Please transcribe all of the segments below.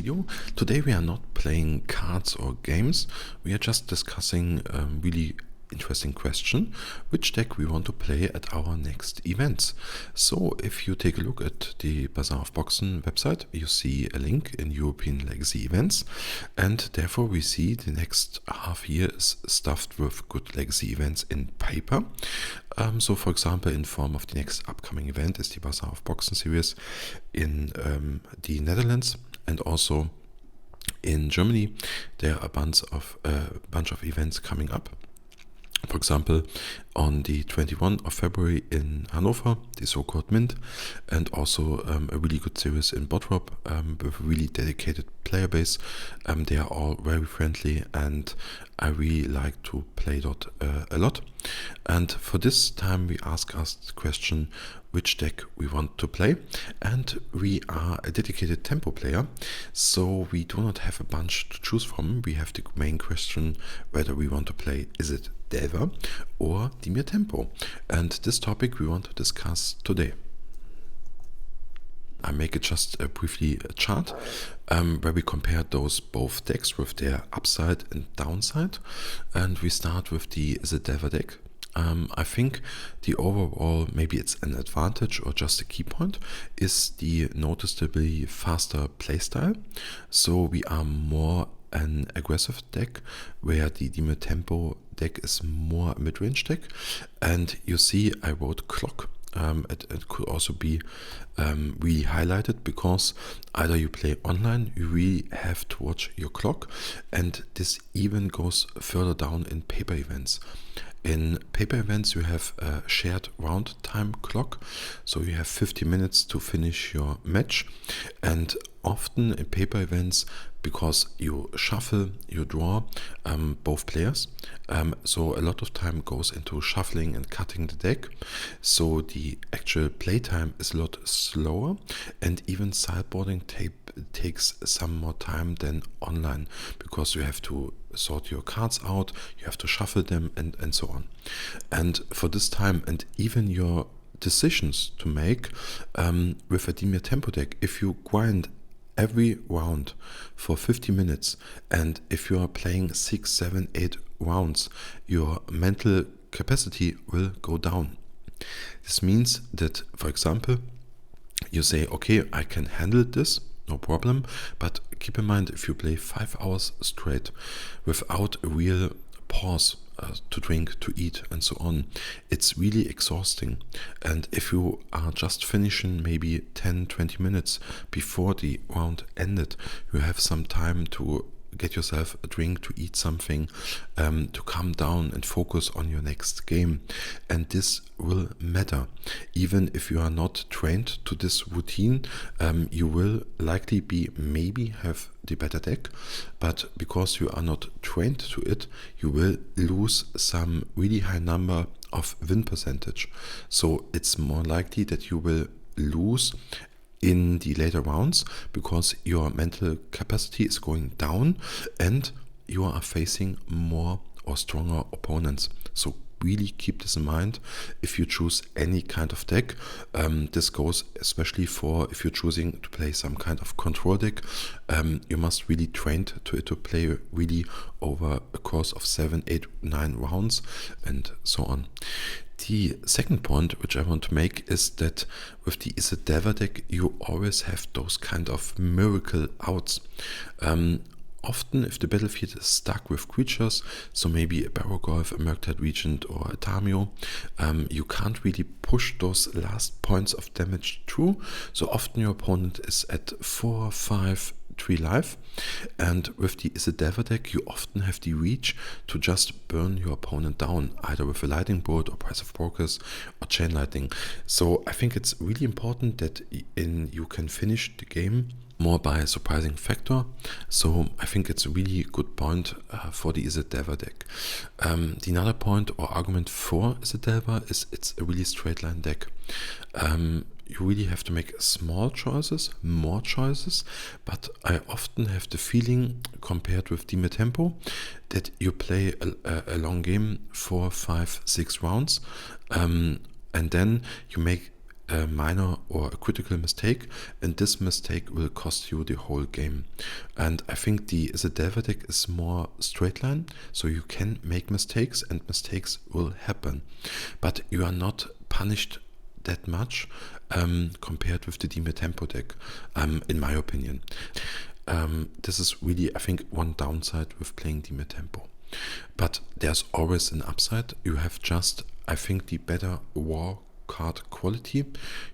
video. Today we are not playing cards or games, we are just discussing a really interesting question, which deck we want to play at our next events. So if you take a look at the Bazaar of Boxen website, you see a link in European Legacy events, and therefore we see the next half year is stuffed with good Legacy events in paper. So for example, in form of the next upcoming event is the Bazaar of Boxen series in the Netherlands, and also in Germany there are a bunch of events coming up. For example, on the 21st of February in Hanover, the so-called Mint, and also a really good series in Bottrop with a really dedicated player base. They are all very friendly, and I really like to play dot a lot. And for this time we ask us the question which deck we want to play, and we are a dedicated tempo player, so we do not have a bunch to choose from. We have the main question whether we want to play Izzet or Dimir tempo, and this topic we want to discuss today. I make it just briefly a chart where we compare those both decks with their upside and downside, and we start with the Izzet deck. I think the overall, maybe it's an advantage or just a key point, is the noticeably faster playstyle. So we are more an aggressive deck, where the Dimir tempo deck is more a mid-range deck. And you see I wrote clock. It could also be really highlighted, because either you play online, you really have to watch your clock, and this even goes further down in paper events. In paper events you have a shared round time clock, so you have 50 minutes to finish your match, and often in paper events, because you shuffle, you draw both players, so a lot of time goes into shuffling and cutting the deck, so the actual playtime is a lot slower, and even sideboarding takes some more time than online, because you have to sort your cards out, you have to shuffle them, and so on. And for this time, and even your decisions to make with a Dimir tempo deck, if you grind every round for 50 minutes, and if you are playing 6, 7, 8 rounds, your mental capacity will go down. This means that, for example, you say, okay, I can handle this, no problem, but keep in mind, if you play 5 hours straight without a real pause to drink, to eat, and so on, it's really exhausting. And if you are just finishing maybe 10-20 minutes before the round ended, you have some time to get yourself a drink, to eat something, to calm down and focus on your next game. And this will matter. Even if you are not trained to this routine, you will likely maybe have the better deck, but because you are not trained to it, you will lose some really high number of win percentage. So it's more likely that you will lose in the later rounds, because your mental capacity is going down and you are facing more or stronger opponents. So really keep this in mind if you choose any kind of deck. This goes especially for if you're choosing to play some kind of control deck. You must really train to play really over a course of 7, 8, 9 rounds, and so on. The second point which I want to make is that with the Izzet deck, you always have those kind of miracle outs. Often if the battlefield is stuck with creatures, so maybe a Barrowgolf, a Murktide Regent, or a Tamio, you can't really push those last points of damage through, so often your opponent is at 4, 5, 3 life, and with the Izzet deck you often have the reach to just burn your opponent down, either with a lightning bolt or Price of Progress or Chain Lightning. So I think it's really important that you can finish the game more by a surprising factor. So I think it's a really good point for the Izzet deck. The another point or argument for Izzet is it's a really straight line deck. You really have to make small choices, more choices, but I often have the feeling, compared with Dimir tempo, that you play a long game, 4, 5, 6 rounds, and then you make a minor or a critical mistake, and this mistake will cost you the whole game. And I think the Izzet deck is more straight line, so you can make mistakes and mistakes will happen, but you are not punished that much compared with the Dimir Tempo deck, in my opinion. This is really, I think, one downside with playing Dimir Tempo. But there's always an upside. You have just, I think, the better war card quality.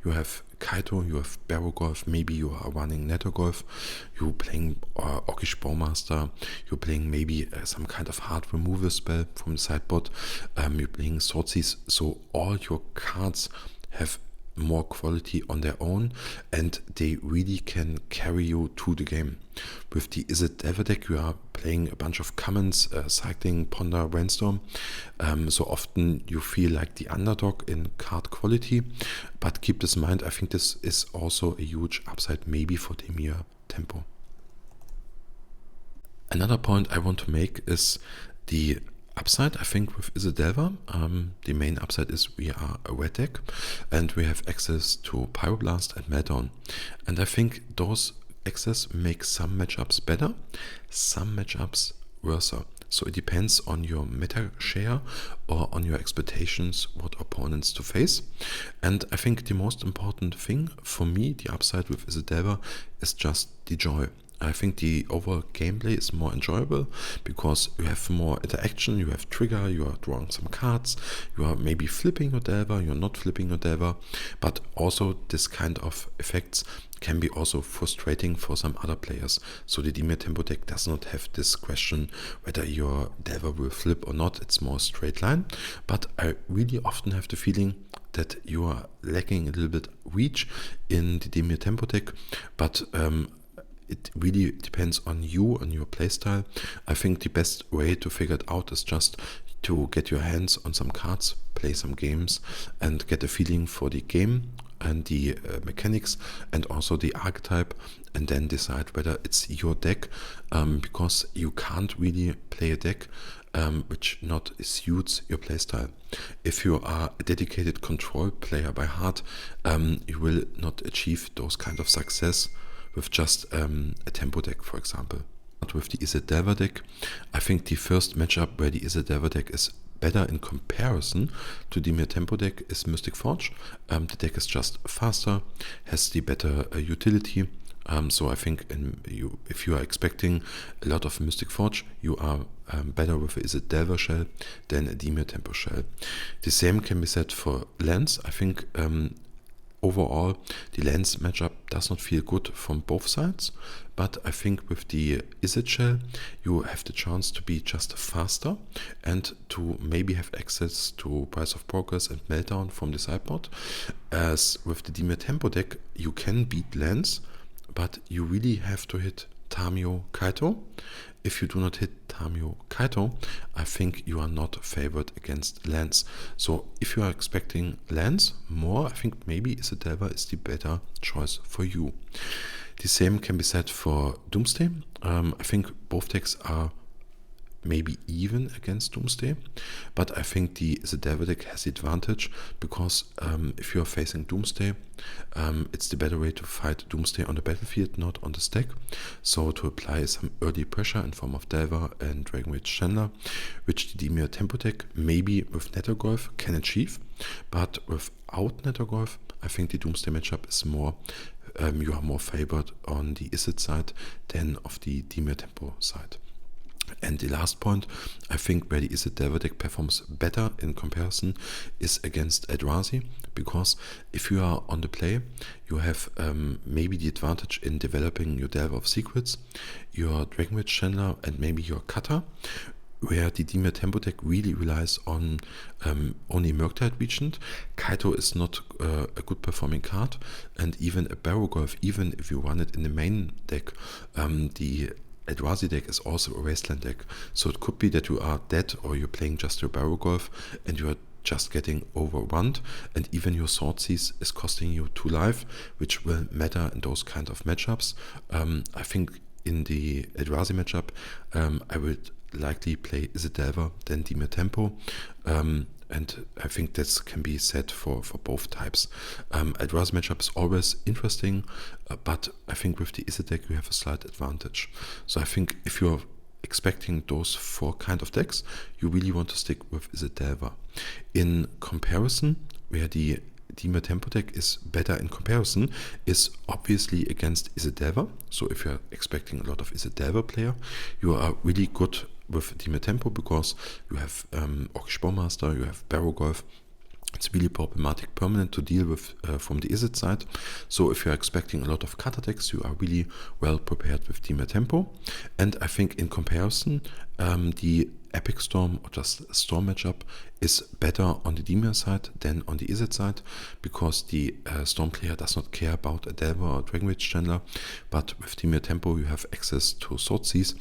You have Kaito, you have Barrow Golf, maybe you are running Netto Golf, you're playing Orcish Bowmaster, you're playing maybe some kind of hard removal spell from the sideboard, you're playing Swordseize, so all your cards have more quality on their own and they really can carry you to the game. With the Izzet deck you are playing a bunch of commons, cycling, ponder, brainstorm, so often you feel like the underdog in card quality, but keep this in mind, I think this is also a huge upside maybe for Dimir Tempo. Another point I want to make is the upside, I think, with Izzet, the main upside is we are a red deck and we have access to Pyroblast and Meltdown. And I think those access make some matchups better, some matchups worse. So it depends on your meta share or on your expectations what opponents to face. And I think the most important thing for me, the upside with Izzet is just the joy. I think the overall gameplay is more enjoyable because you have more interaction, you have trigger, you are drawing some cards, you are maybe flipping your Delver, you're not flipping your Delver, but also this kind of effects can be also frustrating for some other players. So the Dimir Tempo deck does not have this question whether your Delver will flip or not, it's more straight line, but I really often have the feeling that you are lacking a little bit reach in the Dimir Tempo deck, but it really depends on you, on your playstyle. I think the best way to figure it out is just to get your hands on some cards, play some games, and get a feeling for the game and the mechanics and also the archetype, and then decide whether it's your deck, because you can't really play a deck which not suits your playstyle. If you are a dedicated control player by heart, you will not achieve those kind of success with just a tempo deck, for example. But with the Izzet deck, I think the first matchup where the Izzet deck is better in comparison to the Dimir Tempo deck is Mystic Forge. The deck is just faster, has the better utility. So I think if you are expecting a lot of Mystic Forge, you are better with a Izzet shell than a Dimir Tempo shell. The same can be said for lands. I think overall, the lands matchup does not feel good from both sides, but I think with the Izzet shell, you have the chance to be just faster and to maybe have access to Price of Progress and Meltdown from the sideboard. As with the Dimir Tempo deck, you can beat lands, but you really have to hit Tamiyo Kaito. If you do not hit Tamiyo Kaito, I think you are not favored against lands. So if you are expecting lands more, I think maybe Izzet is the better choice for you. The same can be said for Doomsday. I think both decks are maybe even against Doomsday, but I think the Izzet deck has the advantage because if you are facing Doomsday, it's the better way to fight Doomsday on the battlefield, not on the stack. So to apply some early pressure in form of Delver and Dragonwage Chandler, which the Dimir Tempo deck maybe with Netto Golf can achieve, but without Netto Golf, I think the Doomsday matchup is more, you are more favored on the Izzet side than of the Dimir Tempo side. And the last point, I think where the Izzet deck performs better in comparison is against Eldrazi, because if you are on the play, you have maybe the advantage in developing your Delver of Secrets, your Dragonwage Chandler, and maybe your Cutter, where the Dimir Tempo deck really relies on only Murktide Regent. Kaito is not a good performing card, and even a Barrow Golf, even if you run it in the main deck, the Eldrazi deck is also a wasteland deck, so it could be that you are dead or you're playing just your Barrow Golf and you are just getting overrun, and even your Swordseize is costing you 2 life, which will matter in those kind of matchups. I think in the Eldrazi matchup, I would likely play Izzet than Dimir Tempo. and I think this can be said for both types. Adverse matchup is always interesting, but I think with the Izzet deck you have a slight advantage. So I think if you're expecting those 4 kind of decks, you really want to stick with Izzet Delver. In comparison, where the Dimir Tempo deck is better in comparison is obviously against Izzet Delver. So if you're expecting a lot of Izzet Delver player, you are really good with Dimir Tempo because you have Orcish Bowmaster, you have Barrow Golf. It's really problematic permanent to deal with from the Izzet side. So if you're expecting a lot of cutter decks, you are really well prepared with Dimir Tempo. And I think in comparison, the Epic Storm or just Storm matchup is better on the Dimir side than on the Izzet side, because the Storm player does not care about a Delver or Dragon Rage Chandler, but with Dimir Tempo you have access to Swordseize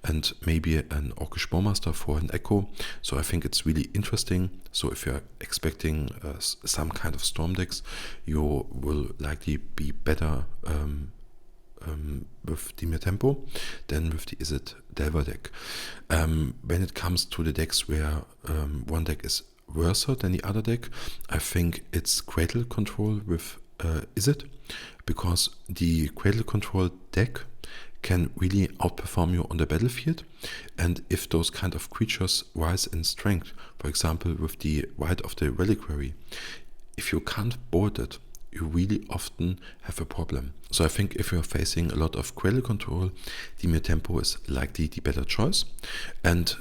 and maybe an Orcish Bowmaster for an Echo. So I think it's really interesting. So if you're expecting some kind of Storm decks, you will likely be better with Dimir Tempo than with the Izzet Delver deck. When it comes to the decks where one deck is worse than the other deck, I think it's Cradle Control with Izzet, because the Cradle Control deck can really outperform you on the battlefield, and if those kind of creatures rise in strength, for example with the Rite of the Reliquary, if you can't board it, you really often have a problem. So I think if you're facing a lot of Cradle Control, Dimir Tempo is likely the better choice. And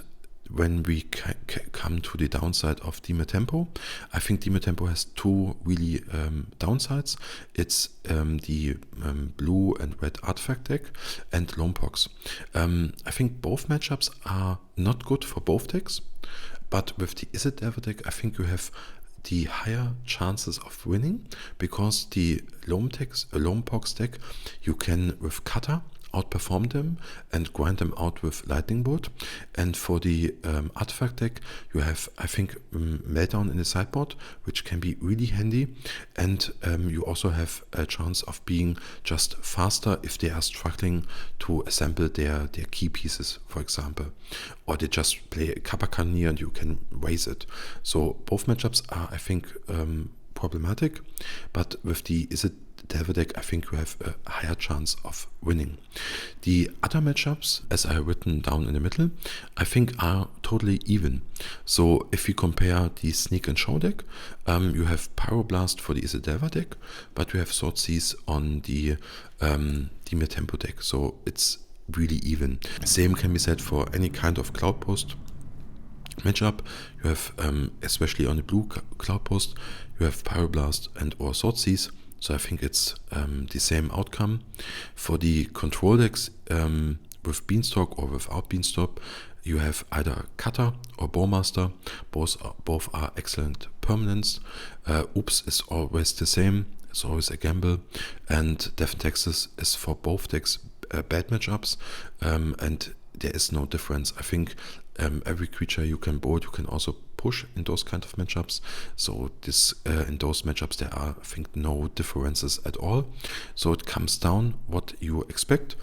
when we come to the downside of Dimir Tempo, I think Dimir Tempo has 2 really downsides. It's the blue and red artifact deck and Lompox. I think both matchups are not good for both decks, but with the Izzet Delver deck, I think you have the higher chances of winning, because the Lompox deck, you can with Cutter outperform them and grind them out with Lightning Bolt. And for the artifact deck, you have, I think, Meltdown in the sideboard, which can be really handy. And you also have a chance of being just faster if they are struggling to assemble their key pieces, for example. Or they just play a Kappa Cannoneer and you can raise it. So both matchups are, I think, problematic. But with the Izzet Delver deck, I think you have a higher chance of winning. The other matchups, as I have written down in the middle, I think are totally even. So if we compare the Sneak and Show deck, you have Pyroblast for the Izzet Delver deck, but you have Swordseize on the Dimir Tempo deck. So it's really even. Same can be said for any kind of Cloudpost matchup. You have, especially on the blue Cloudpost, you have Pyroblast and or Swordseize. So I think it's the same outcome. For the control decks with Beanstalk or without Beanstalk, you have either Cutter or Bowmaster. Both are excellent permanents. Oops is always the same. It's always a gamble. And Death Texas is for both decks bad matchups. And there is no difference. I think every creature you can board, you can also push in those kind of matchups. So this in those matchups there are, I think, no differences at all. So it comes down what you expect.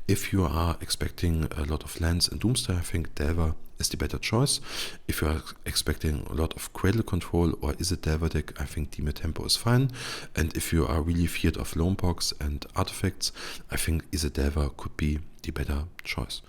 If you are expecting a lot of lands in Doomsday, I think Delver is the better choice. If you are expecting a lot of Cradle Control or Izzet Delver deck, I think Dimir Tempo is fine. And if you are really feared of Lompox and artifacts, I think Izzet Delver could be the better choice.